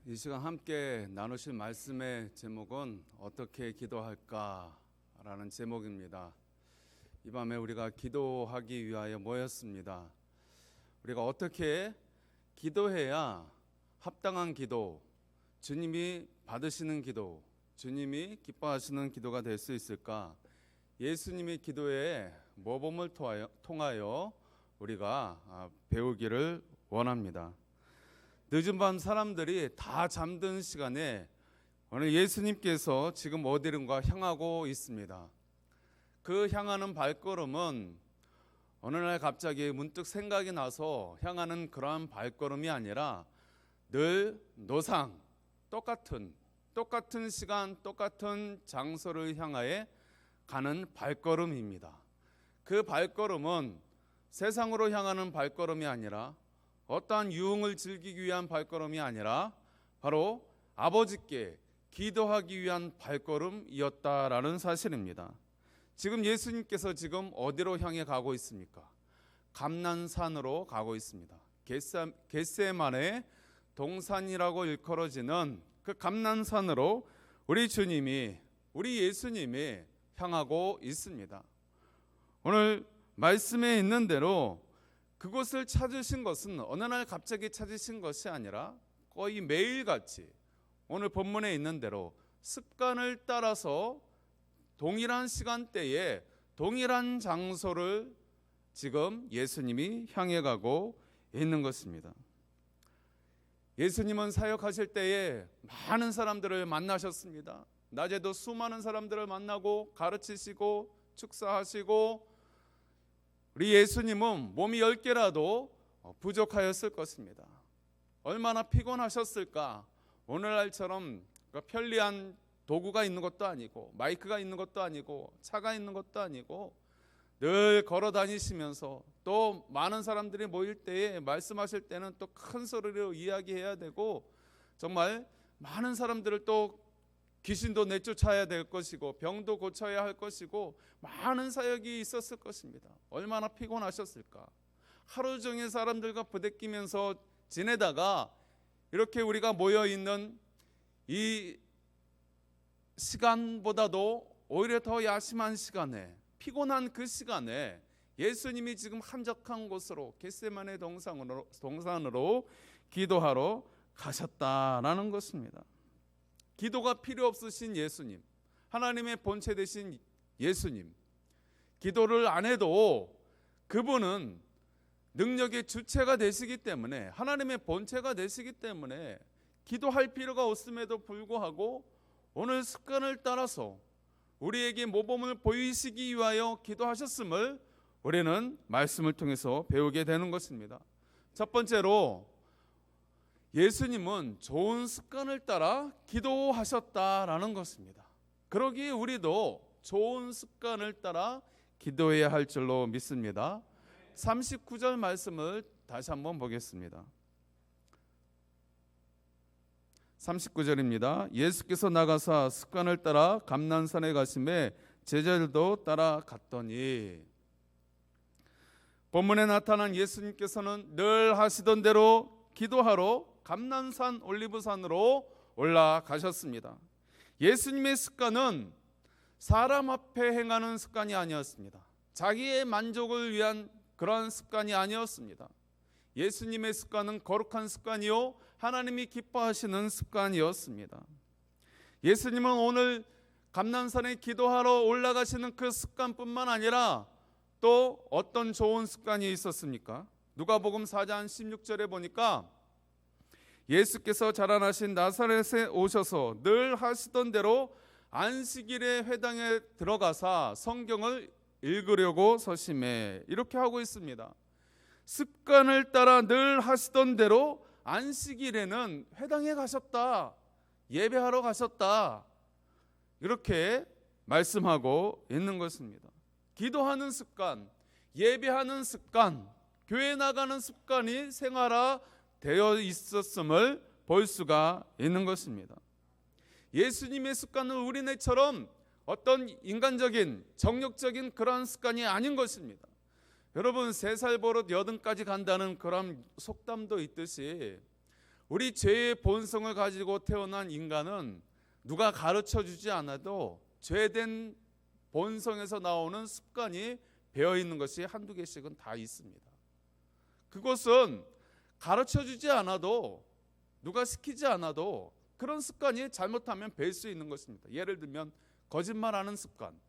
이 시간 함께 나누실 말씀의 제목은 어떻게 기도할까라는 제목입니다. 이 밤에 우리가 기도하기 위하여 모였습니다. 우리가 어떻게 기도해야 합당한 기도, 주님이 받으시는 기도, 주님이 기뻐하시는 기도가 될 수 있을까? 예수님의 기도의 모범을 통하여 우리가 배우기를 원합니다. 늦은 밤 사람들이 다 잠든 시간에 오늘 예수님께서 지금 어디론가 향하고 있습니다. 그 향하는 발걸음은 어느 날 갑자기 문득 생각이 나서 향하는 그러한 발걸음이 아니라 늘 노상, 똑같은 시간, 똑같은 장소를 향하여 가는 발걸음입니다. 그 발걸음은 세상으로 향하는 발걸음이 아니라 어떠한 유흥을 즐기기 위한 발걸음이 아니라 바로 아버지께 기도하기 위한 발걸음이었다라는 사실입니다. 지금 예수님께서 지금 어디로 향해 가고 있습니까? 감난산으로 가고 있습니다. 겟세마네 동산이라고 일컬어지는 그 감난산으로 우리 주님이, 우리 예수님이 향하고 있습니다. 오늘 말씀에 있는 대로 그곳을 찾으신 것은 어느 날 갑자기 찾으신 것이 아니라 거의 매일같이 오늘 본문에 있는 대로 습관을 따라서 동일한 시간대에 동일한 장소를 지금 예수님이 향해 가고 있는 것입니다. 예수님은 사역하실 때에 많은 사람들을 만나셨습니다. 낮에도 수많은 사람들을 만나고 가르치시고 축사하시고 우리 예수님은 몸이 10개라도 부족하였을 것입니다. 얼마나 피곤하셨을까? 오늘날처럼 편리한 도구가 있는 것도 아니고 마이크가 있는 것도 아니고 차가 있는 것도 아니고 늘 걸어 다니시면서 또 많은 사람들이 모일 때에 말씀하실 때는 또 큰 소리로 이야기해야 되고 정말 많은 사람들을 또 귀신도 내쫓아야 될 것이고 병도 고쳐야 할 것이고 많은 사역이 있었을 것입니다. 얼마나 피곤하셨을까? 하루 종일 사람들과 부대끼면서 지내다가 이렇게 우리가 모여있는 이 시간보다도 오히려 더 야심한 시간에, 피곤한 그 시간에 예수님이 지금 한적한 곳으로 겟세마네 동산으로 기도하러 가셨다라는 것입니다. 기도가 필요 없으신 예수님, 하나님의 본체 되신 예수님, 기도를 안 해도 그분은 능력의 주체가 되시기 때문에, 하나님의 본체가 되시기 때문에 기도할 필요가 없음에도 불구하고 오늘 습관을 따라서 우리에게 모범을 보이시기 위하여 기도하셨음을 우리는 말씀을 통해서 배우게 되는 것입니다. 첫 번째로 예수님은 좋은 습관을 따라 기도하셨다라는 것입니다. 그러기에 우리도 좋은 습관을 따라 기도해야 할 줄로 믿습니다. 39절 말씀을 다시 한번 보겠습니다. 39절입니다. 예수께서 나가사 습관을 따라 감난산에 가심에 제자들도 따라갔더니, 본문에 나타난 예수님께서는 늘 하시던 대로 기도하러 감난산 올리브산으로 올라가셨습니다. 예수님의 습관은 사람 앞에 행하는 습관이 아니었습니다. 자기의 만족을 위한 그런 습관이 아니었습니다. 예수님의 습관은 거룩한 습관이요 하나님이 기뻐하시는 습관이었습니다. 예수님은 오늘 감난산에 기도하러 올라가시는 그 습관뿐만 아니라 또 어떤 좋은 습관이 있었습니까? 누가복음 4장 16절에 보니까 예수께서 자라나신 나사렛에 오셔서 늘 하시던 대로 안식일에 회당에 들어가사 성경을 읽으려고 서심해, 이렇게 하고 있습니다. 습관을 따라 늘 하시던 대로 안식일에는 회당에 가셨다, 예배하러 가셨다, 이렇게 말씀하고 있는 것입니다. 기도하는 습관, 예배하는 습관, 교회 나가는 습관이 생활화 되어 있었음을 볼 수가 있는 것입니다. 예수님의 습관은 우리네처럼 어떤 인간적인 정욕적인 그런 습관이 아닌 것입니다. 여러분, 3살 버릇 80까지 간다는 그런 속담도 있듯이 우리 죄의 본성을 가지고 태어난 인간은 누가 가르쳐주지 않아도 죄된 본성에서 나오는 습관이 배어있는 것이 한두 개씩은 다 있습니다. 그것은 가르쳐주지 않아도, 누가 시키지 않아도 그런 습관이 잘못하면 배일 수 있는 것입니다. 예를 들면 거짓말하는 습관,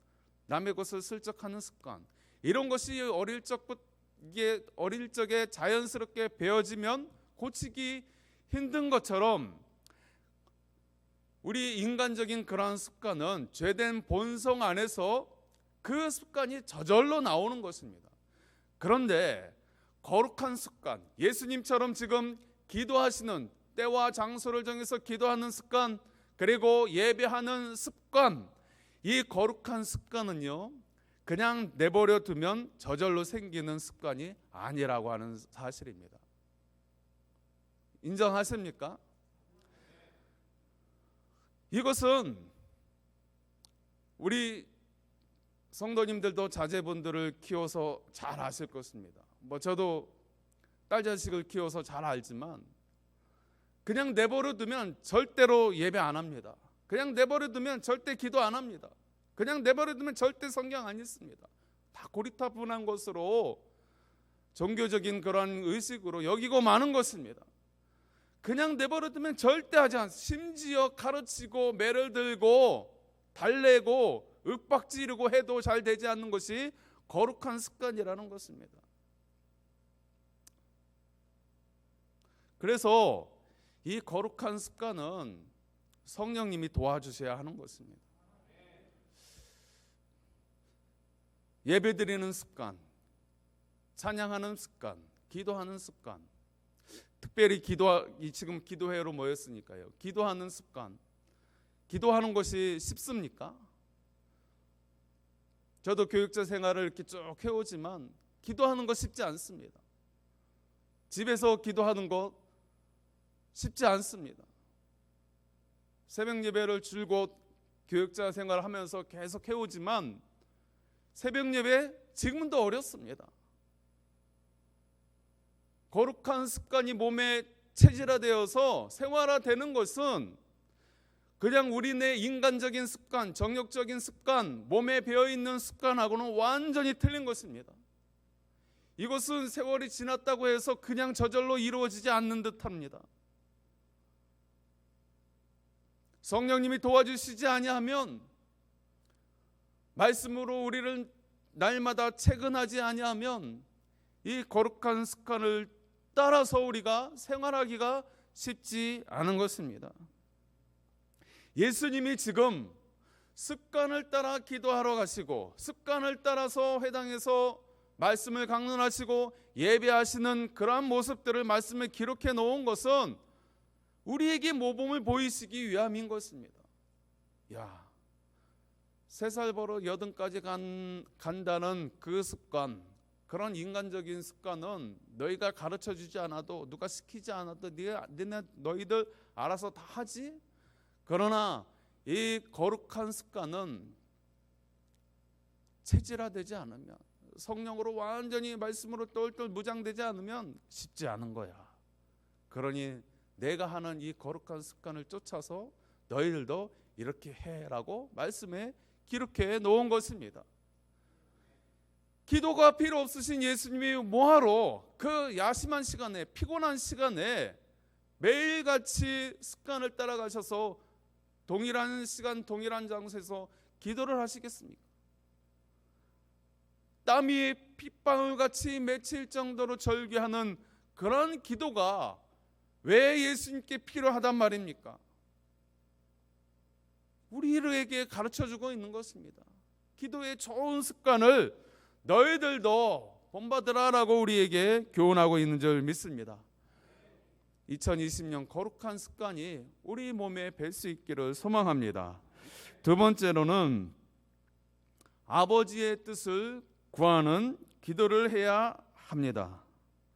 남의 것을 슬쩍하는 습관, 이런 것이 어릴 적에 자연스럽게 배어지면 고치기 힘든 것처럼 우리 인간적인 그러한 습관은 죄된 본성 안에서 그 습관이 저절로 나오는 것입니다. 그런데 거룩한 습관, 예수님처럼 지금 기도하시는 때와 장소를 정해서 기도하는 습관, 그리고 예배하는 습관, 이 거룩한 습관은요, 그냥 내버려 두면 저절로 생기는 습관이 아니라고 하는 사실입니다. 인정하십니까? 이것은 우리 성도님들도 자제분들을 키워서 잘 아실 것입니다. 저도 딸 자식을 키워서 잘 알지만 그냥 내버려 두면 절대로 예배 안 합니다. 그냥 내버려 두면 절대 기도 안 합니다. 그냥 내버려 두면 절대 성경 안 읽습니다. 다 고리타분한 것으로 종교적인 그런 의식으로 여기고 마는 것입니다. 그냥 내버려 두면 절대 하지 않습니다. 심지어 가르치고 매를 들고 달래고 윽박지르고 해도 잘 되지 않는 것이 거룩한 습관이라는 것입니다. 그래서 이 거룩한 습관은 성령님이 도와주셔야 하는 것입니다. 예배드리는 습관, 찬양하는 습관, 기도하는 습관, 특별히 지금 기도회로 모였으니까요. 기도하는 습관, 기도하는 것이 쉽습니까? 저도 교육자 생활을 이렇게 쭉 해오지만 기도하는 것 쉽지 않습니다. 집에서 기도하는 것 쉽지 않습니다. 새벽 예배를 줄곧 교육자 생활을 하면서 계속 해오지만 새벽 예배 지금도 어렵습니다. 거룩한 습관이 몸에 체질화되어서 생활화되는 것은 그냥 우리네 인간적인 습관, 정욕적인 습관, 몸에 배어있는 습관하고는 완전히 틀린 것입니다. 이것은 세월이 지났다고 해서 그냥 저절로 이루어지지 않는 듯합니다. 성령님이 도와주시지 아니하면, 말씀으로 우리를 날마다 채근하지 아니하면 이 거룩한 습관을 따라서 우리가 생활하기가 쉽지 않은 것입니다. 예수님이 지금 습관을 따라 기도하러 가시고 습관을 따라서 회당에서 말씀을 강론하시고 예배하시는 그러한 모습들을 말씀에 기록해 놓은 것은 우리에게 모범을 보이시기 위함인 것입니다. 3살 버릇 80까지 간다는 그 습관, 그런 인간적인 습관은 너희가 가르쳐주지 않아도, 누가 시키지 않아도 너희들 알아서 다 하지? 그러나 이 거룩한 습관은 체질화되지 않으면, 성령으로 완전히 말씀으로 똘똘 무장되지 않으면 쉽지 않은 거야. 그러니 내가 하는 이 거룩한 습관을 쫓아서 너희들도 이렇게 해라고 말씀에 기록해 놓은 것입니다. 기도가 필요 없으신 예수님이 뭐하러 그 야심한 시간에, 피곤한 시간에 매일같이 습관을 따라가셔서 동일한 시간 동일한 장소에서 기도를 하시겠습니까? 땀이 핏방울같이 맺힐 정도로 절규하는 그런 기도가 왜 예수님께 필요하단 말입니까? 우리에게 가르쳐주고 있는 것입니다. 기도의 좋은 습관을 너희들도 본받으라라고 우리에게 교훈하고 있는 줄 믿습니다. 2020년 거룩한 습관이 우리 몸에 뵐 수 있기를 소망합니다. 두 번째로는 아버지의 뜻을 구하는 기도를 해야 합니다.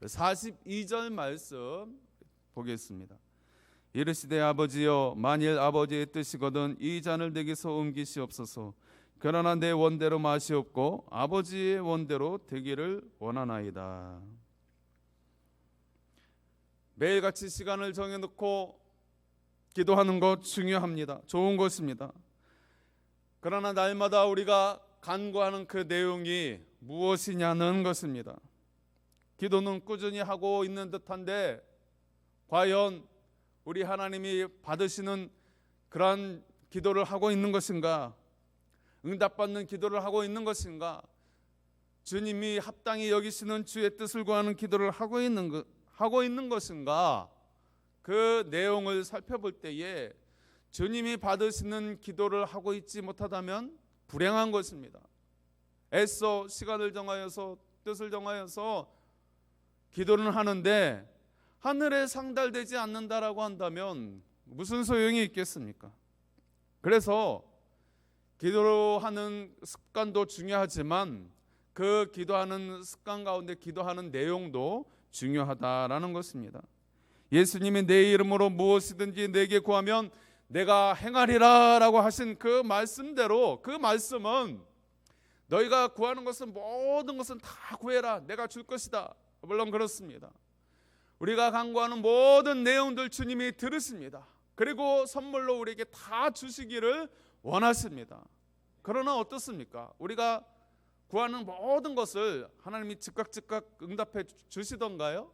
42절 말씀 보겠습니다. 이르시되 아버지여, 만일 아버지의 뜻이거든 이 잔을 내게서 옮기시옵소서. 그러나 내 원대로 마시옵고 아버지의 원대로 되기를 원하나이다. 매일같이 시간을 정해놓고 기도하는 것 중요합니다. 좋은 것입니다. 그러나 날마다 우리가 간구하는 그 내용이 무엇이냐는 것입니다. 기도는 꾸준히 하고 있는 듯한데 과연 우리 하나님이 받으시는 그러한 기도를 하고 있는 것인가? 응답받는 기도를 하고 있는 것인가? 주님이 합당히 여기시는 주의 뜻을 구하는 기도를 하고 있는 것인가? 그 내용을 살펴볼 때에 주님이 받으시는 기도를 하고 있지 못하다면 불행한 것입니다. 애써 시간을 정하여서 뜻을 정하여서 기도는 하는데 하늘에 상달되지 않는다라고 한다면 무슨 소용이 있겠습니까? 그래서 기도하는 습관도 중요하지만 그 기도하는 습관 가운데 기도하는 내용도 중요하다라는 것입니다. 예수님이 내 이름으로 무엇이든지 내게 구하면 내가 행하리라 라고 하신 그 말씀대로, 그 말씀은 너희가 구하는 것은 모든 것은 다 구해라, 내가 줄 것이다. 물론 그렇습니다. 우리가 간구하는 모든 내용들 주님이 들으십니다. 그리고 선물로 우리에게 다 주시기를 원하십니다. 그러나 어떻습니까? 우리가 구하는 모든 것을 하나님이 즉각 응답해 주시던가요?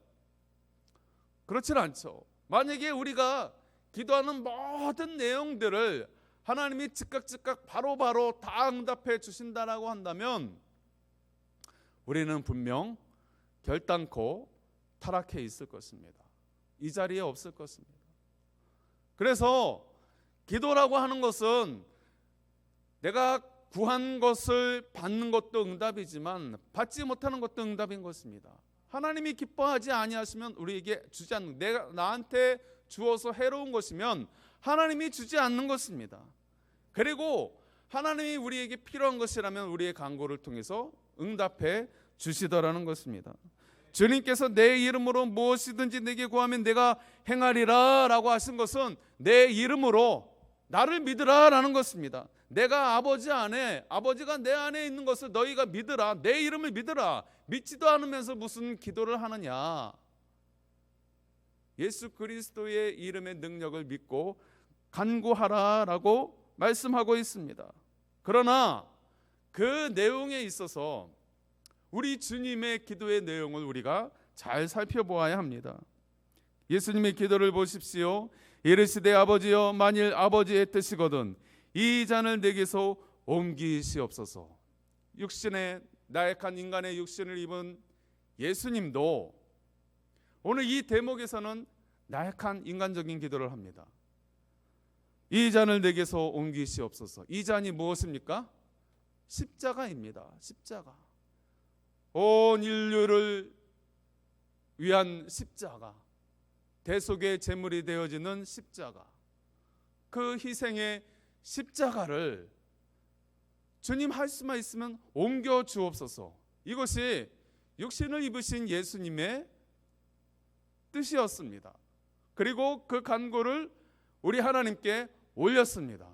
그렇진 않죠. 만약에 우리가 기도하는 모든 내용들을 하나님이 즉각 바로바로 다 응답해 주신다라고 한다면 우리는 분명 결단코 타락해 있을 것입니다. 이 자리에 없을 것입니다. 그래서 기도라고 하는 것은 내가 구한 것을 받는 것도 응답이지만 받지 못하는 것도 응답인 것입니다. 하나님이 기뻐하지 아니하시면 우리에게 주지 않는, 내가 나한테 주어서 해로운 것이면 하나님이 주지 않는 것입니다. 그리고 하나님이 우리에게 필요한 것이라면 우리의 간구를 통해서 응답해 주시더라는 것입니다. 주님께서 내 이름으로 무엇이든지 내게 구하면 내가 행하리라 라고 하신 것은 내 이름으로 나를 믿으라 라는 것입니다. 내가 아버지 안에, 아버지가 내 안에 있는 것을 너희가 믿으라, 내 이름을 믿으라. 믿지도 않으면서 무슨 기도를 하느냐? 예수 그리스도의 이름의 능력을 믿고 간구하라 라고 말씀하고 있습니다. 그러나 그 내용에 있어서 우리 주님의 기도의 내용을 우리가 잘 살펴보아야 합니다. 예수님의 기도를 보십시오. 이르시되 아버지여, 만일 아버지의 뜻이거든 이 잔을 내게서 옮기시옵소서. 육신의 나약한 인간의 육신을 입은 예수님도 오늘 이 대목에서는 나약한 인간적인 기도를 합니다. 이 잔을 내게서 옮기시옵소서. 이 잔이 무엇입니까? 십자가입니다. 십자가. 온 인류를 위한 십자가. 대속의 제물이 되어지는 십자가. 그 희생의 십자가를 주님 할 수만 있으면 옮겨 주옵소서. 이것이 육신을 입으신 예수님의 뜻이었습니다. 그리고 그 간구를 우리 하나님께 올렸습니다.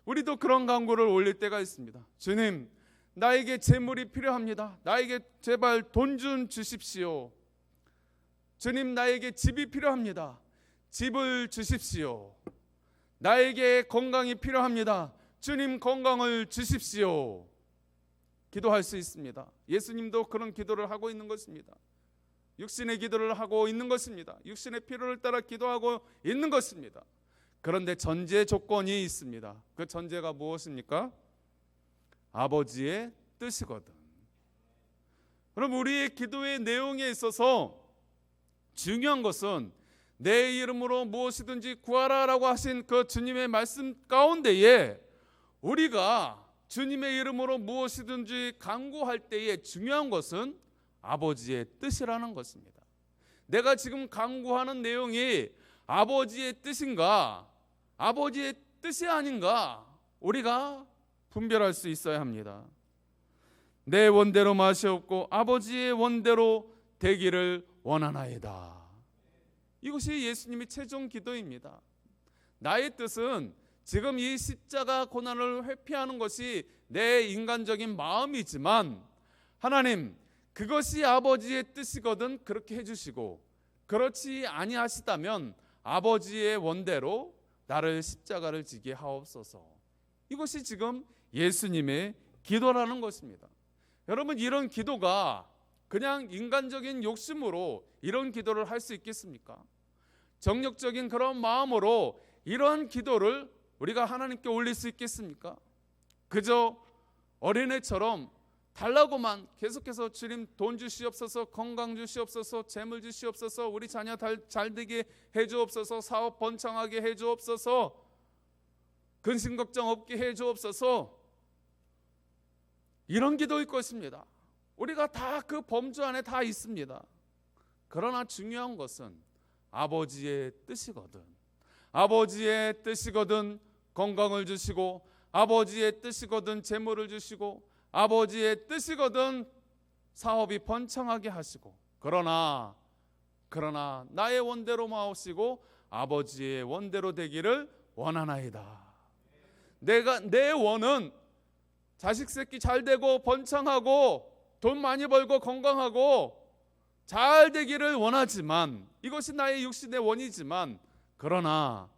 우리도 그런 간구를 올릴 때가 있습니다. 주님, 나에게 재물이 필요합니다. 나에게 제발 돈 좀 주십시오. 주님, 나에게 집이 필요합니다. 집을 주십시오. 나에게 건강이 필요합니다. 주님, 건강을 주십시오. 기도할 수 있습니다. 예수님도 그런 기도를 하고 있는 것입니다. 육신의 기도를 하고 있는 것입니다. 육신의 필요를 따라 기도하고 있는 것입니다. 그런데 전제 조건이 있습니다. 그 전제가 무엇입니까? 아버지의 뜻이거든. 그럼 우리의 기도의 내용에 있어서 중요한 것은 내 이름으로 무엇이든지 구하라라고 하신 그 주님의 말씀 가운데에 우리가 주님의 이름으로 무엇이든지 간구할 때에 중요한 것은 아버지의 뜻이라는 것입니다. 내가 지금 간구하는 내용이 아버지의 뜻인가, 아버지의 뜻이 아닌가, 우리가 분별할 수 있어야 합니다. 내 원대로 마시옵고 아버지의 원대로 되기를 원하나이다. 이것이 예수님의 최종 기도입니다. 나의 뜻은 지금 이 십자가 고난을 회피하는 것이 내 인간적인 마음이지만 하나님, 그것이 아버지의 뜻이거든 그렇게 해주시고 그렇지 아니하시다면 아버지의 원대로 나를 십자가를 지게 하옵소서. 이것이 지금 예수님의 기도라는 것입니다. 여러분, 이런 기도가 그냥 인간적인 욕심으로 이런 기도를 할 수 있겠습니까? 정력적인 그런 마음으로 이러한 기도를 우리가 하나님께 올릴 수 있겠습니까? 그저 어린애처럼 달라고만 계속해서 주님 돈 주시옵소서, 건강 주시옵소서, 재물 주시옵소서, 우리 자녀 잘 되게 해주옵소서, 사업 번창하게 해주옵소서, 근심 걱정 없게 해주옵소서, 이런 기도일 것입니다. 우리가 다 그 범주 안에 다 있습니다. 그러나 중요한 것은 아버지의 뜻이거든. 아버지의 뜻이거든 건강을 주시고, 아버지의 뜻이거든 재물을 주시고, 아버지의 뜻이거든 사업이 번창하게 하시고, 그러나 나의 원대로 마옵시고 아버지의 원대로 되기를 원하나이다. 내 원은 자식 새끼 잘 되고 번창하고 돈 많이 벌고 건강하고 잘 되기를 원하지만, 이것이 나의 육신의 원이지만, 그러나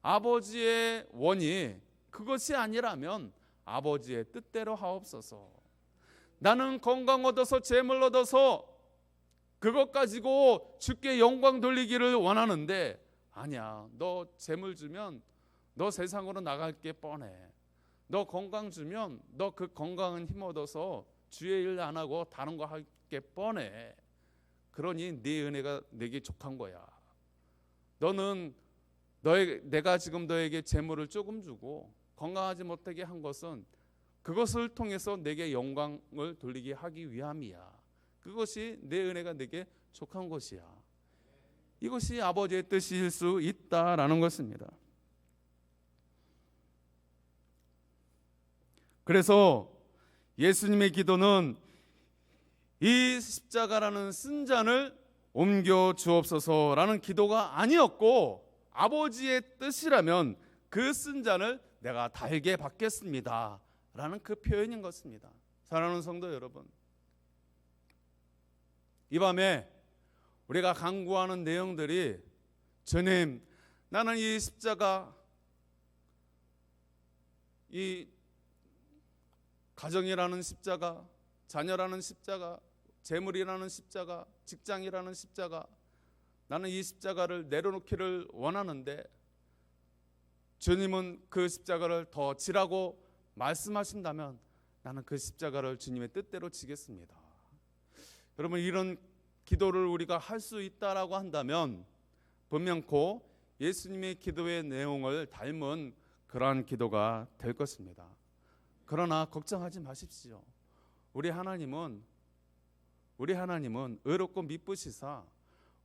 아버지의 원이 그것이 아니라면 아버지의 뜻대로 하옵소서. 나는 건강 얻어서 재물 얻어서 그것 가지고 주께 영광 돌리기를 원하는데, 아니야, 너 재물 주면 너 세상으로 나갈 게 뻔해. 너 건강 주면 너 그 건강은 힘 얻어서 주의 일 안 하고 다른 거 할 게 뻔해. 그러니 네 은혜가 내게 족한 거야. 너는 내가 지금 너에게 재물을 조금 주고 건강하지 못하게 한 것은 그것을 통해서 내게 영광을 돌리게 하기 위함이야. 그것이 내 은혜가 내게 족한 것이야. 이것이 아버지의 뜻일 수 있다라는 것입니다. 그래서 예수님의 기도는 이 십자가라는 쓴 잔을 옮겨 주옵소서라는 기도가 아니었고, 아버지의 뜻이라면 그 쓴 잔을 내가 달게 받겠습니다 라는 그 표현인 것입니다. 사랑하는 성도 여러분, 이 밤에 우리가 간구하는 내용들이, 주님, 나는 이 십자가, 이 가정이라는 십자가, 자녀라는 십자가, 재물이라는 십자가, 직장이라는 십자가, 나는 이 십자가를 내려놓기를 원하는데 주님은 그 십자가를 더 지라고 말씀하신다면 나는 그 십자가를 주님의 뜻대로 지겠습니다. 여러분, 이런 기도를 우리가 할 수 있다라고 한다면 분명코 예수님의 기도의 내용을 닮은 그러한 기도가 될 것입니다. 그러나 걱정하지 마십시오. 우리 하나님은 의롭고 미쁘시사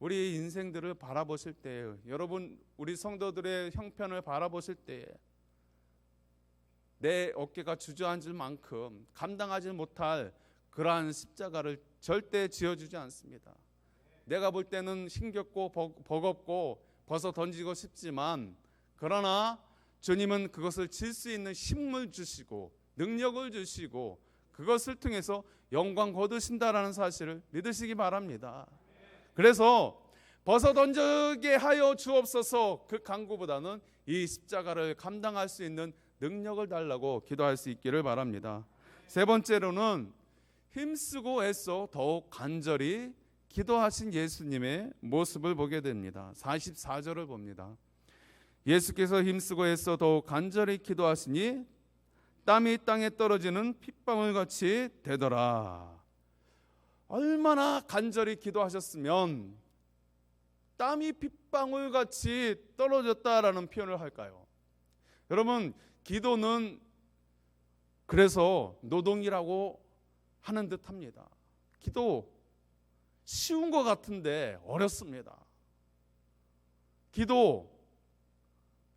우리의 인생들을 바라보실 때에, 여러분 우리 성도들의 형편을 바라보실 때에 내 어깨가 주저앉을 만큼 감당하지 못할 그러한 십자가를 절대 지어주지 않습니다. 내가 볼 때는 힘겹고 버겁고 벗어 던지고 싶지만, 그러나 주님은 그것을 질 수 있는 힘을 주시고 능력을 주시고 그것을 통해서 영광 거두신다라는 사실을 믿으시기 바랍니다. 그래서 벗어 던지게 하여 주옵소서, 그 간구보다는 이 십자가를 감당할 수 있는 능력을 달라고 기도할 수 있기를 바랍니다. 세 번째로는 힘쓰고 애써 더욱 간절히 기도하신 예수님의 모습을 보게 됩니다. 44절을 봅니다. 예수께서 힘쓰고 애써 더욱 간절히 기도하시니 땀이 땅에 떨어지는 핏방울같이 되더라. 얼마나 간절히 기도하셨으면 땀이 핏방울같이 떨어졌다라는 표현을 할까요? 여러분, 기도는 그래서 노동이라고 하는 듯합니다. 기도 쉬운 것 같은데 어렵습니다. 기도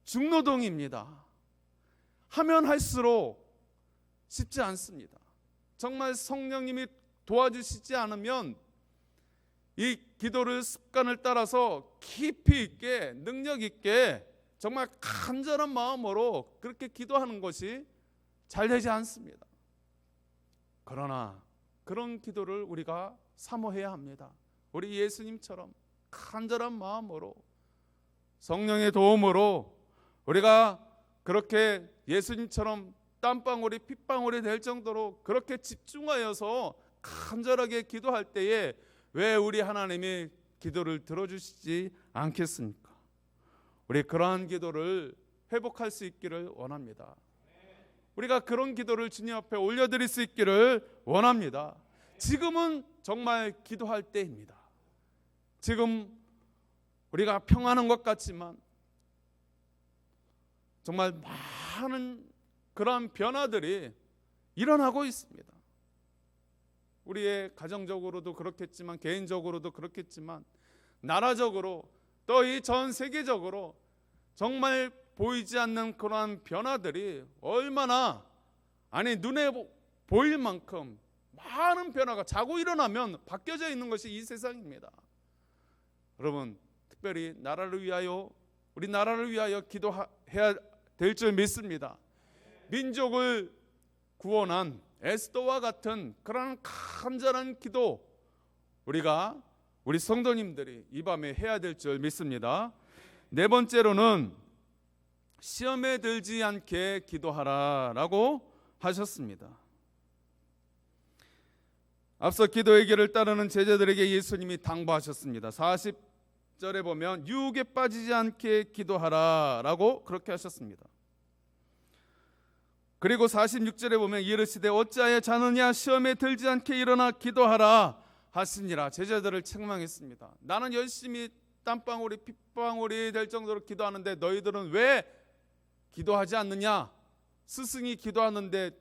중노동입니다. 하면 할수록 쉽지 않습니다. 정말 성령님이 도와주시지 않으면 이 기도를 습관을 따라서 깊이 있게 능력 있게 정말 간절한 마음으로 그렇게 기도하는 것이 잘 되지 않습니다. 그러나 그런 기도를 우리가 사모해야 합니다. 우리 예수님처럼 간절한 마음으로 성령의 도움으로 우리가 그렇게 예수님처럼 땀방울이 핏방울이 될 정도로 그렇게 집중하여서 간절하게 기도할 때에 왜 우리 하나님이 기도를 들어주시지 않겠습니까? 우리 그러한 기도를 회복할 수 있기를 원합니다. 우리가 그런 기도를 주님 앞에 올려드릴 수 있기를 원합니다. 지금은 정말 기도할 때입니다. 지금 우리가 평안한 것 같지만 정말 많은 그러한 변화들이 일어나고 있습니다. 우리의 가정적으로도 그렇겠지만 개인적으로도 그렇겠지만 나라적으로 또 이 전 세계적으로 정말 보이지 않는 그러한 변화들이 얼마나 눈에 보일 만큼 많은 변화가 자고 일어나면 바뀌어져 있는 것이 이 세상입니다. 여러분 특별히 나라를 위하여 우리 나라를 위하여 기도해야 될 줄 믿습니다. 민족을 구원한 에스더와 같은 그런 간절한 기도 우리 성도님들이 이 밤에 해야 될 줄 믿습니다. 네 번째로는 시험에 들지 않게 기도하라라고 하셨습니다. 앞서 기도의 길을 따르는 제자들에게 예수님이 당부하셨습니다. 40절에 보면 유혹에 빠지지 않게 기도하라라고 그렇게 하셨습니다. 그리고 46절에 보면 이르시되 어찌하여 자느냐 시험에 들지 않게 일어나 기도하라 하시니라. 제자들을 책망했습니다. 나는 열심히 땀방울이 핏방울이 될 정도로 기도하는데 너희들은 왜 기도하지 않느냐? 스승이 기도하는데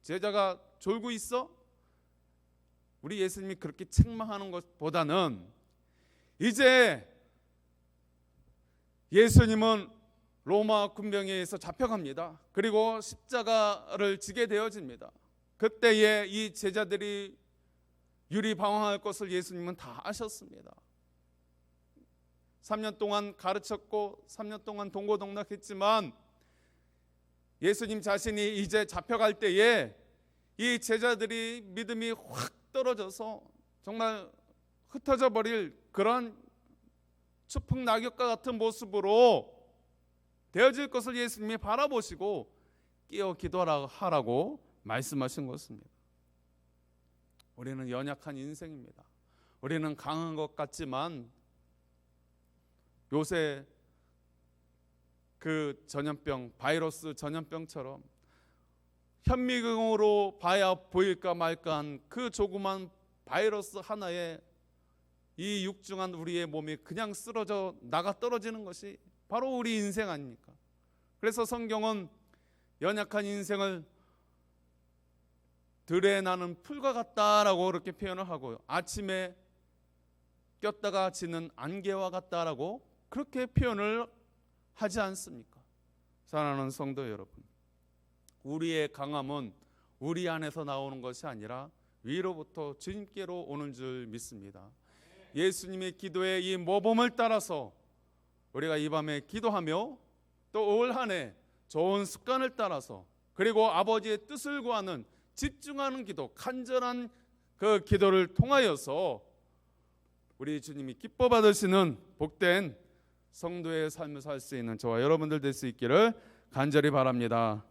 제자가 졸고 있어? 우리 예수님이 그렇게 책망하는 것보다는 이제 예수님은 로마 군병에 의해서 잡혀갑니다. 그리고 십자가를 지게 되어집니다. 그때에 이 제자들이 유리방황할 것을 예수님은 다 아셨습니다. 3년 동안 가르쳤고 3년 동안 동고동락했지만 예수님 자신이 이제 잡혀갈 때에 이 제자들이 믿음이 확 떨어져서 정말 흩어져 버릴 그런 추풍 낙엽과 같은 모습으로 되어질 것을 예수님이 바라보시고 깨어 기도하라고 말씀하신 것입니다. 우리는 연약한 인생입니다. 우리는 강한 것 같지만 요새 그 전염병, 바이러스 전염병처럼 현미경으로 봐야 보일까 말까한 그 조그만 바이러스 하나에 이 육중한 우리의 몸이 그냥 쓰러져 나가 떨어지는 것이 바로 우리 인생 아닙니까? 그래서 성경은 연약한 인생을 들에 나는 풀과 같다라고 그렇게 표현을 하고요. 아침에 꼈다가 지는 안개와 같다라고 그렇게 표현을 하지 않습니까? 사랑하는 성도 여러분, 우리의 강함은 우리 안에서 나오는 것이 아니라 위로부터 주님께로 오는 줄 믿습니다. 예수님의 기도의 이 모범을 따라서 우리가 이 밤에 기도하며 또 올 한 해 좋은 습관을 따라서 그리고 아버지의 뜻을 구하는 집중하는 기도, 간절한 그 기도를 통하여서 우리 주님이 기뻐 받으시는 복된 성도의 삶을 살 수 있는 저와 여러분들 될 수 있기를 간절히 바랍니다.